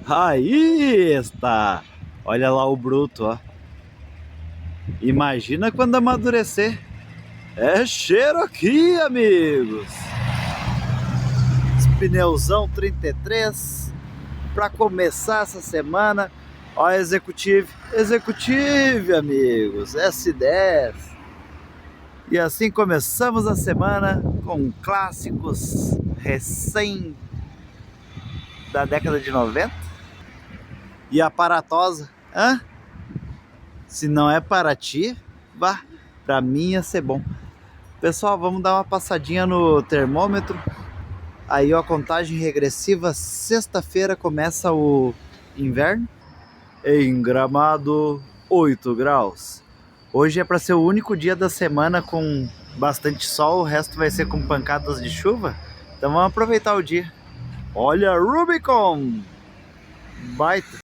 Aí está. Olha lá o bruto, ó. Imagina quando amadurecer. É cheiro aqui, amigos. Pneuzão 33 para começar essa semana. Ó, Executive, amigos, S10. E assim começamos a semana com clássicos recém da década de 90. E aparatosa, hã? Se não é para ti, vá, para mim ia ser bom. Pessoal, vamos dar uma passadinha no termômetro. Aí, ó, a contagem regressiva, sexta-feira começa o inverno. Em Gramado, 8 graus. Hoje é para ser o único dia da semana com bastante sol, o resto vai ser com pancadas de chuva. Então vamos aproveitar o dia. Olha, Rubicon! Baita!